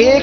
1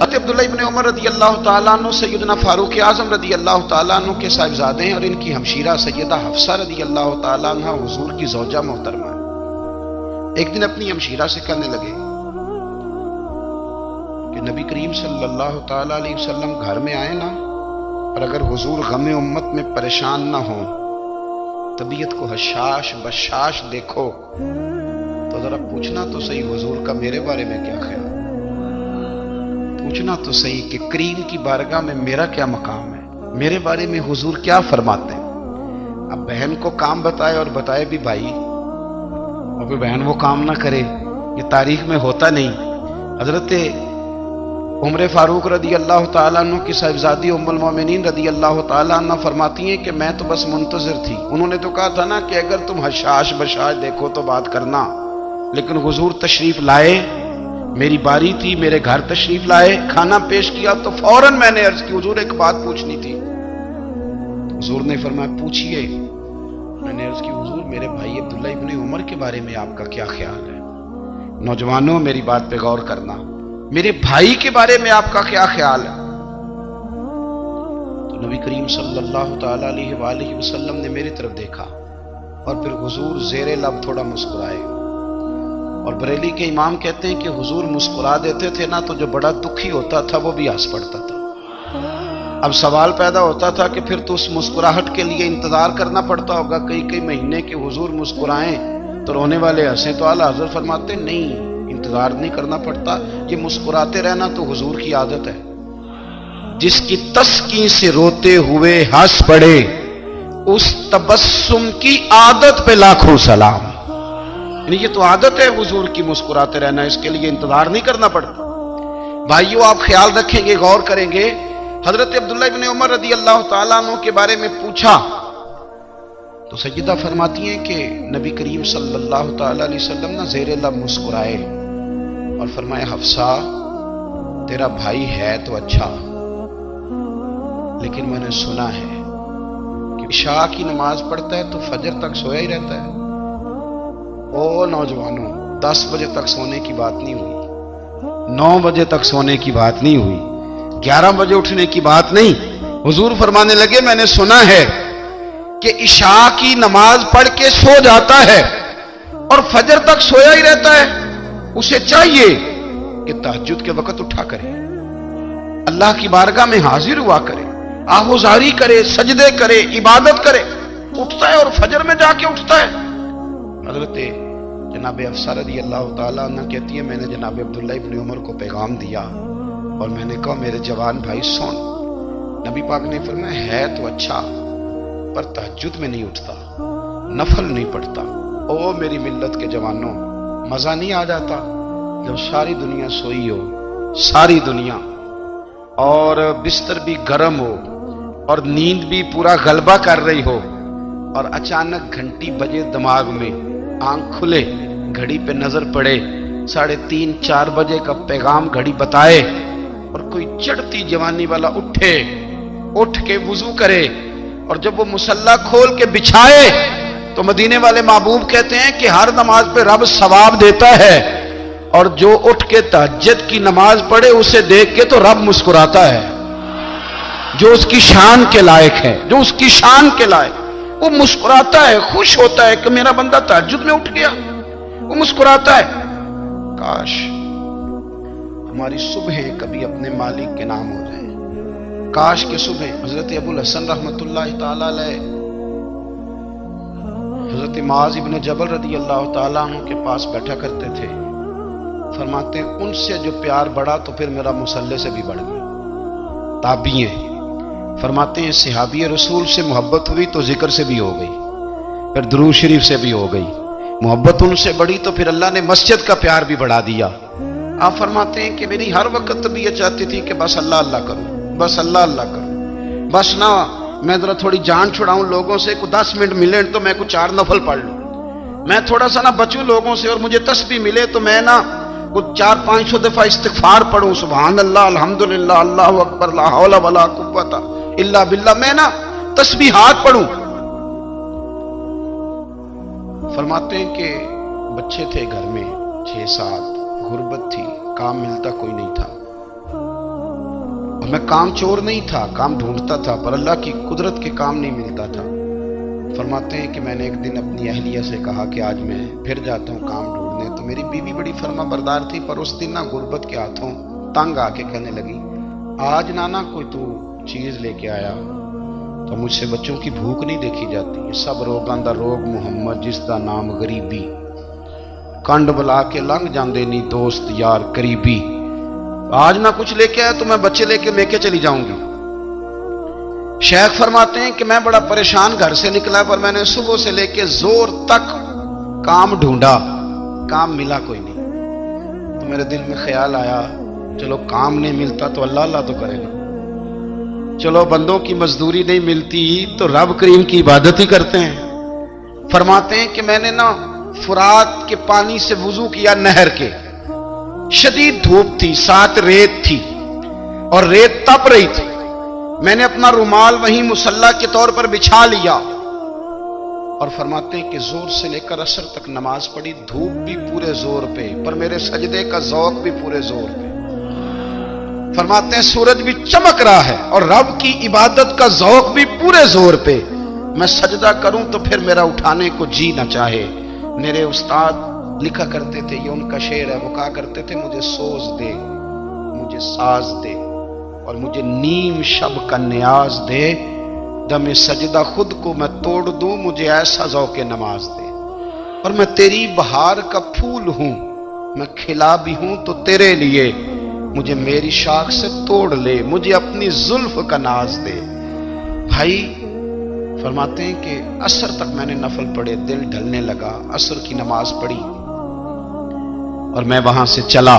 حضرت عبداللہ ابن عمر رضی اللہ تعالیٰ عنہ سیدنا فاروق اعظم رضی اللہ تعالیٰ عنہ کے صاحبزادے ہیں، اور ان کی ہمشیرہ سیدہ حفصہ رضی اللہ تعالیٰ عنہ حضور کی زوجہ محترمہ ہے۔ ایک دن اپنی ہمشیرہ سے کہنے لگے کہ نبی کریم صلی اللہ تعالیٰ علیہ وسلم گھر میں آئے نا، اور اگر حضور غم امت میں پریشان نہ ہوں، طبیعت کو حشاش بشاش دیکھو، تو ذرا پوچھنا تو صحیح حضور کا میرے بارے میں کیا خیال، پوچھنا تو صحیح کہ کریم کی بارگاہ میں میرا کیا مقام ہے، میرے بارے میں حضور کیا فرماتے ہیں۔ اب بہن کو کام بتائے، اور بتائے بھی بھائی، اور پھر بہن وہ کام نہ کرے، یہ تاریخ میں ہوتا نہیں۔ حضرت عمر فاروق رضی اللہ تعالیٰ عنہ کی صاحبزادی ام المومنین رضی اللہ تعالیٰ عنہ فرماتی ہیں کہ میں تو بس منتظر تھی، انہوں نے تو کہا تھا نا کہ اگر تم حشاش بشاش دیکھو تو بات کرنا، لیکن حضور تشریف لائے، میری باری تھی، میرے گھر تشریف لائے، کھانا پیش کیا تو فوراً میں نے عرض کی حضور ایک بات پوچھنی تھی۔ حضور نے فرمایا پوچھئے۔ میں نے عرض کی حضور میرے بھائی عبداللہ ابن عمر کے بارے میں آپ کا کیا خیال ہے؟ نوجوانوں میری بات پہ غور کرنا، میرے بھائی کے بارے میں آپ کا کیا خیال ہے؟ تو نبی کریم صلی اللہ تعالی علیہ وآلہ وسلم نے میری طرف دیکھا، اور پھر حضور زیر لب تھوڑا مسکرائے، اور بریلی کے امام کہتے ہیں کہ حضور مسکرا دیتے تھے نا تو جو بڑا دکھی ہوتا تھا وہ بھی ہنس پڑتا تھا۔ اب سوال پیدا ہوتا تھا کہ پھر تو اس مسکراہٹ کے لیے انتظار کرنا پڑتا ہوگا کئی مہینے کہ حضور مسکرائیں تو رونے والے ہنسیں، تو اعلیٰ حضرت فرماتے نہیں، انتظار نہیں کرنا پڑتا، یہ مسکراتے رہنا تو حضور کی عادت ہے۔ جس کی تسکین سے روتے ہوئے ہنس پڑے، اس تبسم کی عادت پہ لاکھوں سلام۔ یعنی یہ تو عادت ہے حضور کی مسکراتے رہنا، اس کے لیے انتظار نہیں کرنا پڑتا۔ بھائیو آپ خیال رکھیں گے، غور کریں گے، حضرت عبداللہ ابن عمر رضی اللہ تعالیٰ عنہ کے بارے میں پوچھا تو سیدہ فرماتی ہیں کہ نبی کریم صلی اللہ تعالیٰ علیہ وسلم نہ زیر لب مسکرائے اور فرمایا حفصہ تیرا بھائی ہے تو اچھا، لیکن میں نے سنا ہے کہ عشاء کی نماز پڑھتا ہے تو فجر تک سویا ہی رہتا ہے۔ او نوجوانوں، 10 بجے تک سونے کی بات نہیں ہوئی، 9 بجے تک سونے کی بات نہیں ہوئی، 11 بجے اٹھنے کی بات نہیں۔ حضور فرمانے لگے میں نے سنا ہے کہ عشاء کی نماز پڑھ کے سو جاتا ہے اور فجر تک سویا ہی رہتا ہے، اسے چاہیے کہ تہجد کے وقت اٹھا کرے، اللہ کی بارگاہ میں حاضر ہوا کرے، آہوزاری کرے، سجدے کرے، عبادت کرے، اٹھتا ہے اور فجر میں جا کے اٹھتا ہے۔ حضرت جناب حفصہ رضی اللہ تعالیٰ عنہ کہتی ہے میں نے جناب عبداللہ ابن عمر کو پیغام دیا اور میں نے کہا میرے جوان بھائی سن، نبی پاک نے فرمایا ہے تو اچھا پر تہجد میں نہیں اٹھتا، نفل نہیں پڑھتا۔ او میری ملت کے جوانوں، مزہ نہیں آ جاتا جب ساری دنیا سوئی ہو، ساری دنیا، اور بستر بھی گرم ہو اور نیند بھی پورا غلبہ کر رہی ہو، اور اچانک گھنٹی بجے دماغ میں، آنکھ کھلے، گھڑی پہ نظر پڑے، 3:30 4 بجے کا پیغام گھڑی بتائے، اور کوئی چڑھتی جوانی والا اٹھ کے وضو کرے، اور جب وہ مصلی کھول کے بچھائے تو مدینے والے محبوب کہتے ہیں کہ ہر نماز پہ رب ثواب دیتا ہے، اور جو اٹھ کے تہجد کی نماز پڑھے اسے دیکھ کے تو رب مسکراتا ہے، جو اس کی شان کے لائق ہے، جو اس کی شان کے لائق، وہ مسکراتا ہے، خوش ہوتا ہے کہ میرا بندہ تہجد میں اٹھ گیا، وہ مسکراتا ہے۔ کاش ہماری صبحیں کبھی اپنے مالک کے نام ہو جائیں، کاش کہ صبح حضرت ابو الحسن رحمۃ اللہ تعالی علیہ حضرت معاذ ابن جبل رضی اللہ تعالیٰ عنہ کے پاس بیٹھا کرتے تھے، فرماتے ہیں ان سے جو پیار بڑھا تو پھر میرا مصلی سے بھی بڑھ گیا۔ تابعی ہیں، فرماتے ہیں صحابی رسول سے محبت ہوئی تو ذکر سے بھی ہو گئی، پھر درود شریف سے بھی ہو گئی، محبت ان سے بڑھی تو پھر اللہ نے مسجد کا پیار بھی بڑھا دیا۔ آپ فرماتے ہیں کہ میری ہر وقت طبیعت چاہتی تھی کہ بس اللہ اللہ کروں، بس اللہ اللہ کروں، بس نہ میں ذرا تھوڑی جان چھڑاؤں لوگوں سے، کوئی 10 منٹ ملے تو میں کوئی 4 نفل پڑھ لوں، میں تھوڑا سا نہ بچوں لوگوں سے، اور مجھے تسبیح ملے تو میں نہ کچھ 400-500 دفعہ استغفار پڑھوں، سبحان اللہ، الحمدللہ، اللہ اکبر، لا حول ولا قوت الا باللہ، میں نہ تسبیحات پڑھوں۔ فرماتے ہیں کہ بچے تھے گھر میں 6-7، غربت تھی، کام ملتا کوئی نہیں تھا، اور میں کام چور نہیں تھا، کام ڈھونڈتا تھا، پر اللہ کی قدرت کے کام نہیں ملتا تھا۔ فرماتے ہیں کہ میں نے ایک دن اپنی اہلیہ سے کہا کہ آج میں پھر جاتا ہوں کام ڈھونڈنے، تو میری بیوی بڑی فرما بردار تھی، پر اس دن غربت کے ہاتھوں تنگ آ کے کہنے لگی، آج نانا کوئی تو چیز لے کے آیا تو مجھ سے بچوں کی بھوک نہیں دیکھی جاتی، سب روگاں دا روگ محمد جس دا نام غریبی، کنڈ بلا کے لنگ جاندے نہیں دوست یار قریبی، آج نہ کچھ لے کے آیا تو میں بچے لے کے میکے چلی جاؤں گی۔ شیخ فرماتے ہیں کہ میں بڑا پریشان گھر سے نکلا، پر میں نے صبح سے لے کے زور تک کام ڈھونڈا، کام ملا کوئی نہیں۔ تو میرے دل میں خیال آیا چلو کام نہیں ملتا تو اللہ اللہ تو کرے گا، چلو بندوں کی مزدوری نہیں ملتی تو رب کریم کی عبادت ہی کرتے ہیں۔ فرماتے ہیں کہ میں نے نا فرات کے پانی سے وضو کیا، نہر کے، شدید دھوپ تھی، ساتھ ریت تھی اور ریت تپ رہی تھی، میں نے اپنا رومال وہیں مصلی کے طور پر بچھا لیا اور فرماتے ہیں کہ زور سے لے کر عصر تک نماز پڑھی، دھوپ بھی پورے زور پہ پر میرے سجدے کا ذوق بھی پورے زور پہ۔ فرماتے ہیں سورج بھی چمک رہا ہے اور رب کی عبادت کا ذوق بھی پورے زور پہ، میں سجدہ کروں تو پھر میرا اٹھانے کو جی نہ چاہے۔ میرے استاد لکھا کرتے تھے، یہ ان کا شعر ہے، وہ کہا کرتے تھے مجھے سوز دے، مجھے ساز دے اور مجھے نیم شب کا نیاز دے، دم سجدہ خود کو میں توڑ دوں، مجھے ایسا ذوق نماز دے، اور میں تیری بہار کا پھول ہوں، میں کھلا بھی ہوں تو تیرے لیے، مجھے میری شاخ سے توڑ لے، مجھے اپنی زلف کا ناز دے۔ بھائی فرماتے ہیں کہ عصر تک میں نے نفل پڑھے، دل ڈھلنے لگا، عصر کی نماز پڑھی اور میں وہاں سے چلا۔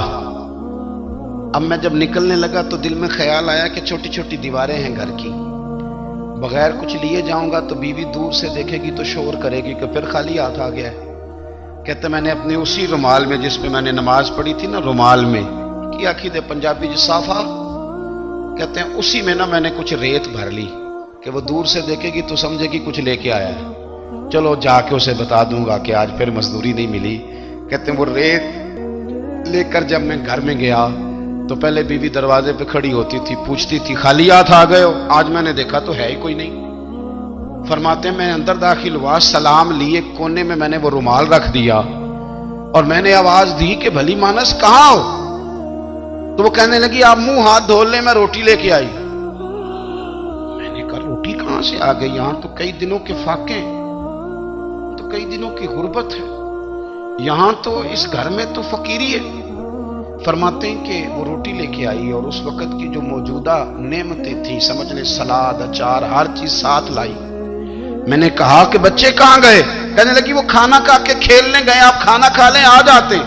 اب میں جب نکلنے لگا تو دل میں خیال آیا کہ چھوٹی چھوٹی دیواریں ہیں گھر کی، بغیر کچھ لیے جاؤں گا تو بیوی دور سے دیکھے گی تو شور کرے گی کہ پھر خالی ہاتھ آ گیا ہے۔ کہتے میں نے اپنے اسی رومال میں جس پہ میں نے نماز پڑھی تھی نا، رومال میں کی آخی دے پنجابی جو صافہ کہتے ہیں، اسی میں نا میں نے کچھ ریت بھر لی کہ وہ دور سے دیکھے گی تو سمجھے گی کچھ لے کے آیا ہے، چلو جا کے اسے بتا دوں گا کہ آج پھر مزدوری نہیں ملی۔ کہتے ہیں وہ ریت لے کر جب میں گھر میں گیا تو پہلے بیوی دروازے پہ کھڑی ہوتی تھی، پوچھتی تھی خالی ہاتھ آ گئے ہو؟ آج میں نے دیکھا تو ہے ہی کوئی نہیں۔ فرماتے ہیں میں اندر داخل ہوا، سلام لیے، کونے میں میں نے وہ رومال رکھ دیا اور میں نے آواز دی کہ بھلی مانس کہاں ہو؟ تو وہ کہنے لگی آپ منہ ہاتھ دھو لیں، میں روٹی لے کے آئی۔ میں نے کہا روٹی کہاں سے آ گئی؟ یہاں تو کئی دنوں کے فاقے، تو کئی دنوں کی غربت ہے، یہاں تو اس گھر میں تو فقیری ہے۔ فرماتے ہیں کہ وہ روٹی لے کے آئی اور اس وقت کی جو موجودہ نعمتیں تھیں، سمجھ لیں سلاد، اچار، ہر چیز ساتھ لائی۔ میں نے کہا کہ بچے کہاں گئے؟ کہنے لگی وہ کھانا کھا کے کھیلنے گئے، آپ کھانا کھا لیں آ جاتے۔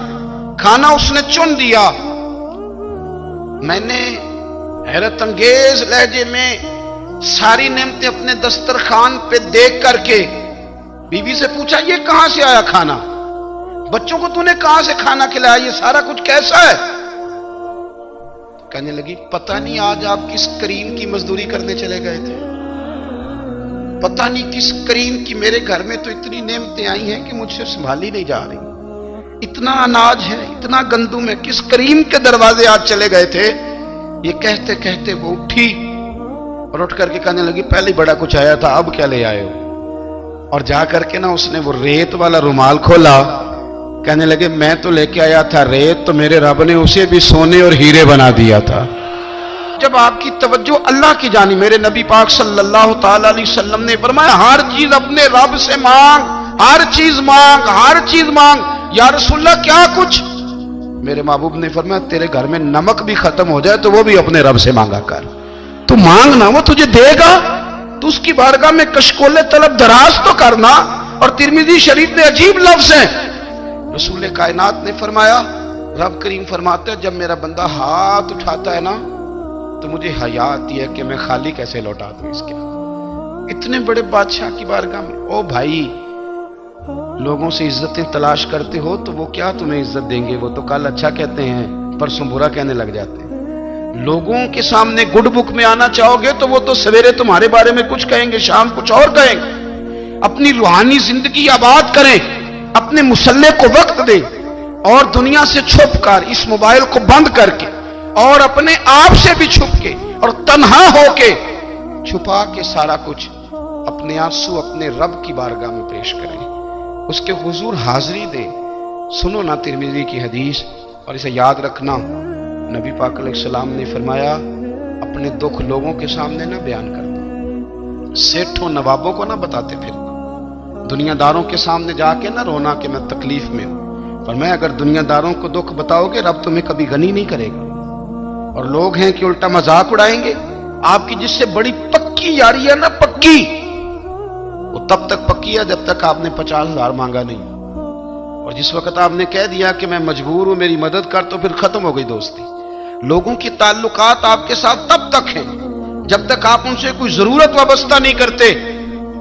کھانا اس نے چن دیا۔ میں نے حیرت انگیز لہجے میں ساری نعمتیں اپنے دسترخوان پہ دیکھ کر کے بیوی سے پوچھا یہ کہاں سے آیا کھانا؟ بچوں کو تو نے کہاں سے کھانا کھلایا؟ یہ سارا کچھ کیسا ہے؟ کہنے لگی پتہ نہیں آج آپ کس کریم کی مزدوری کرنے چلے گئے تھے، پتہ نہیں کس کریم کی، میرے گھر میں تو اتنی نعمتیں آئی ہیں کہ مجھ سے سنبھالی نہیں جا رہی، اتنا اناج ہے، اتنا گندم ہے، کس کریم کے دروازے آج چلے گئے تھے؟ یہ کہتے کہتے وہ اٹھی اور اٹھ کر کے کہنے لگی پہلے بڑا کچھ آیا تھا، اب کیا لے آئے ہو؟ اور جا کر کے نا اس نے وہ ریت والا رومال کھولا، کہنے لگے میں تو لے کے آیا تھا ریت، تو میرے رب نے اسے بھی سونے اور ہیرے بنا دیا تھا۔ جب آپ کی توجہ اللہ کی جانب، میرے نبی پاک صلی اللہ تعالی علیہ وسلم نے فرمایا ہر چیز اپنے رب سے مانگ، ہر چیز مانگ، ہر چیز مانگ۔ یا رسول اللہ کیا کچھ؟ میرے محبوب نے فرمایا تیرے گھر میں نمک بھی ختم ہو جائے تو وہ بھی اپنے رب سے مانگا کر، تو مانگنا وہ تجھے دے گا، تو اس کی بارگاہ میں کشکول طلب دراز تو کرنا۔ اور ترمذی شریف میں عجیب لفظ ہیں، رسول کائنات نے فرمایا، رب کریم فرماتا ہے جب میرا بندہ ہاتھ اٹھاتا ہے نا تو مجھے حیا آتی ہے کہ میں خالی کیسے لوٹا دوں اس کے۔ اتنے بڑے بادشاہ کی بارگاہ میں، او بھائی لوگوں سے عزتیں تلاش کرتے ہو تو وہ کیا تمہیں عزت دیں گے؟ وہ تو کل اچھا کہتے ہیں پرسوں برا کہنے لگ جاتے ہیں۔ لوگوں کے سامنے گڈ بک میں آنا چاہو گے تو وہ تو سویرے تمہارے بارے میں کچھ کہیں گے، شام کچھ اور کہیں گے۔ اپنی روحانی زندگی آباد کریں، اپنے مسلح کو وقت دیں اور دنیا سے چھپ کر اس موبائل کو بند کر کے اور اپنے آپ سے بھی چھپ کے اور تنہا ہو کے چھپا کے سارا کچھ اپنے آنسو اپنے رب کی بارگاہ میں پیش کریں، اس کے حضور حاضری دیں۔ سنو نا ترمذی کی حدیث، اور اسے یاد رکھنا، نبی پاک علیہ السلام نے فرمایا اپنے دکھ لوگوں کے سامنے نہ بیان کرنا، سیٹھوں نوابوں کو نہ بتاتے پھرنا، دنیا داروں کے سامنے جا کے نہ رونا کہ میں تکلیف میں ہوں۔ فرمایا اگر دنیا داروں کو دکھ بتاؤ گے رب تمہیں کبھی غنی نہیں کرے گا، اور لوگ ہیں کہ الٹا مذاق اڑائیں گے۔ آپ کی جس سے بڑی پکی یاری ہے نا، پکی، وہ تب تک پکی ہے جب تک آپ نے 50,000 مانگا نہیں، اور جس وقت آپ نے کہہ دیا کہ میں مجبور ہوں میری مدد کر، تو پھر ختم ہو گئی دوستی۔ لوگوں کی تعلقات آپ کے ساتھ تب تک ہیں جب تک آپ ان سے کوئی ضرورت وابستہ نہیں کرتے۔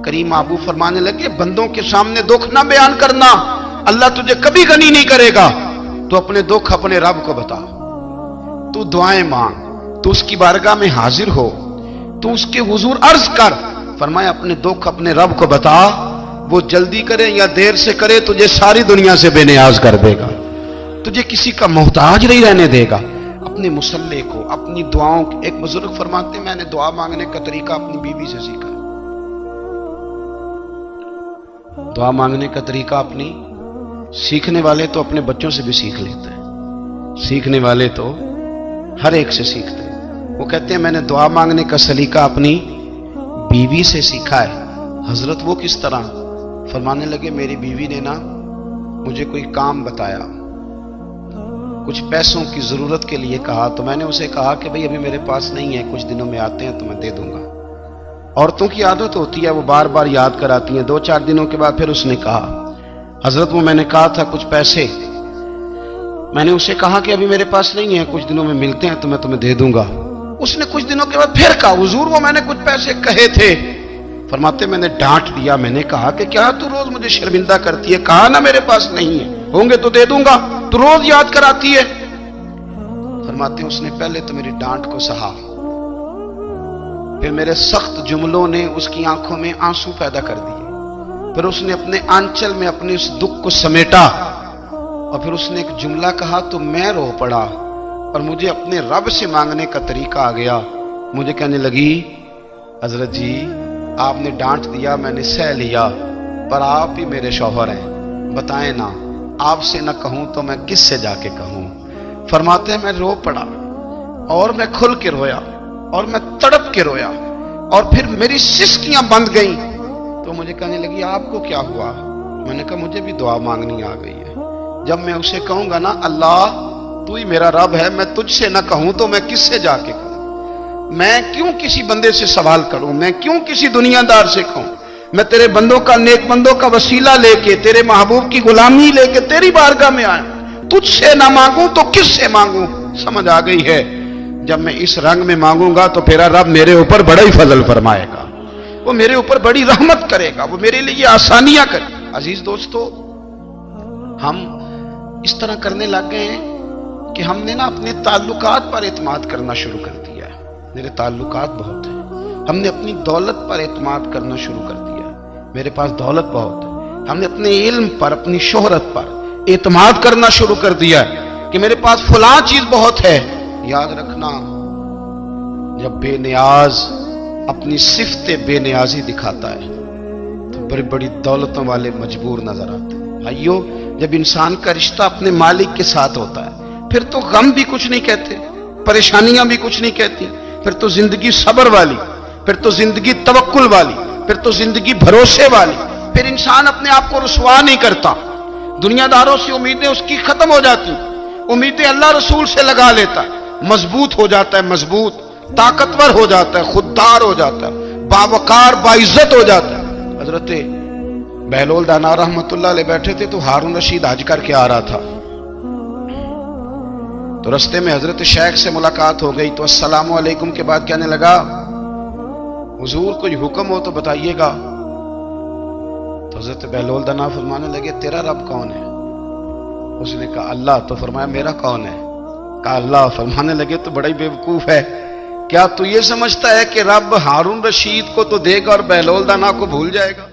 کریم محبوب فرمانے لگے بندوں کے سامنے دکھ نہ بیان کرنا، اللہ تجھے کبھی غنی نہیں کرے گا۔ تو اپنے دکھ اپنے رب کو بتا، تو دعائیں مانگ، تو اس کی بارگاہ میں حاضر ہو، تو اس کے حضور عرض کر۔ فرمایا اپنے دکھ اپنے رب کو بتا، وہ جلدی کرے یا دیر سے کرے تجھے ساری دنیا سے بے نیاز کر دے گا، تجھے کسی کا محتاج نہیں رہنے دے گا۔ اپنے مسلح کو، اپنی دعاؤں، ایک بزرگ فرماتے ہیں میں نے دعا مانگنے کا طریقہ اپنی بیوی سے سیکھا۔ دعا مانگنے کا طریقہ اپنی، سیکھنے والے تو اپنے بچوں سے بھی سیکھ لیتے ہیں، سیکھنے والے تو ہر ایک سے سیکھتے ہیں۔ وہ کہتے ہیں میں نے دعا مانگنے کا سلیقہ اپنی بیوی سے سیکھا ہے۔ حضرت وہ کس طرح؟ فرمانے لگے میری بیوی نے نا مجھے کوئی کام بتایا، کچھ پیسوں کی ضرورت کے لیے کہا، تو میں نے اسے کہا کہ بھئی ابھی میرے پاس نہیں ہے، کچھ دنوں میں آتے ہیں تو میں دے دوں گا۔ عورتوں کی عادت ہوتی ہے وہ بار بار یاد کراتی ہیں، 2-4 دنوں کے بعد پھر اس نے کہا حضرت وہ میں نے کہا تھا کچھ پیسے، میں نے اسے کہا کہ ابھی میرے پاس نہیں ہے، کچھ دنوں میں ملتے ہیں تو میں تمہیں دے دوں گا۔ اس نے کچھ دنوں کے بعد پھر کہا حضور وہ میں نے کچھ پیسے کہے تھے۔ فرماتے میں نے ڈانٹ دیا، میں نے کہا کہ کیا تو روز مجھے شرمندہ کرتی ہے، کہا نا میرے پاس نہیں ہے، ہوں گے تو دے دوں گا، تو روز یاد کراتی ہے۔ فرماتے اس نے پہلے تو میری ڈانٹ کو سہا، پھر میرے سخت جملوں نے اس کی آنکھوں میں آنسو پیدا کر دیے، پھر اس نے اپنے آنچل میں اپنے اس دکھ کو سمیٹا، اور پھر اس نے ایک جملہ کہا تو میں رو پڑا، اور مجھے اپنے رب سے مانگنے کا طریقہ آ گیا۔ مجھے کہنے لگی حضرت جی آپ نے ڈانٹ دیا، میں نے سہ لیا، پر آپ ہی میرے شوہر ہیں، بتائیں نا آپ سے نہ کہوں تو میں کس سے جا کے کہوں۔ فرماتے ہیں میں رو پڑا، اور میں کھل کے رویا، اور میں تڑپ کے رویا، اور پھر میری سسکیاں بند گئیں۔ تو مجھے کہنے لگی آپ کو کیا ہوا؟ میں نے کہا مجھے بھی دعا مانگنی آ گئی ہے، جب میں اسے کہوں گا نا اللہ تو ہی میرا رب ہے، میں تجھ سے نہ کہوں تو میں کس سے جا کے کہوں؟ میں کیوں کسی بندے سے سوال کروں؟ میں کیوں کسی دنیا دار سے کہوں؟ میں تیرے بندوں کا، نیک بندوں کا وسیلہ لے کے، تیرے محبوب کی غلامی لے کے تیری بارگاہ میں آیا، تجھ سے نہ مانگوں تو کس سے مانگوں؟ سمجھ آ گئی ہے جب میں اس رنگ میں مانگوں گا تو پھر رب میرے اوپر بڑا ہی فضل فرمائے گا، وہ میرے اوپر بڑی رحمت کرے گا، وہ میرے لیے آسانیاں کرے گا۔ عزیز دوستو ہم اس طرح کرنے لگ گئے ہیں کہ ہم نے نا اپنے تعلقات پر اعتماد کرنا شروع کر دیا ہے۔ میرے تعلقات بہت ہیں، ہم نے اپنی دولت پر اعتماد کرنا شروع کر دیا ہے، میرے پاس دولت بہت ہے۔ ہم نے اپنے علم پر، اپنی شہرت پر اعتماد کرنا شروع کر دیا ہے کہ میرے پاس فلاں چیز بہت ہے۔ یاد رکھنا جب بے نیاز اپنی صفت بے نیازی دکھاتا ہے تو بڑی بڑی دولتوں والے مجبور نظر آتے ہیں۔ بھائیو جب انسان کا رشتہ اپنے مالک کے ساتھ ہوتا ہے پھر تو غم بھی کچھ نہیں کہتے، پریشانیاں بھی کچھ نہیں کہتی، پھر تو زندگی صبر والی، پھر تو زندگی توکل والی، پھر تو زندگی بھروسے والی، پھر انسان اپنے آپ کو رسوا نہیں کرتا، دنیا داروں سے امیدیں اس کی ختم ہو جاتی، امیدیں اللہ رسول سے لگا لیتا ہے، مضبوط ہو جاتا ہے، مضبوط، طاقتور ہو جاتا ہے، خوددار ہو جاتا ہے، باوقار باعزت ہو جاتا ہے۔ حضرت بہلول دانا رحمت اللہ علیہ بیٹھے تھے تو ہارون رشید حج کر کے آ رہا تھا، تو رستے میں حضرت شیخ سے ملاقات ہو گئی تو السلام علیکم کے بعد کہنے لگا حضور کوئی حکم ہو تو بتائیے گا۔ تو حضرت بہلول دانا فرمانے لگے تیرا رب کون ہے؟ اس نے کہا اللہ۔ تو فرمایا میرا کون ہے؟ کہا اللہ۔ فرمانے لگے تو بڑا ہی بیوقوف ہے، کیا تو یہ سمجھتا ہے کہ رب ہارون رشید کو تو دے گا اور بہلول دانا کو بھول جائے گا؟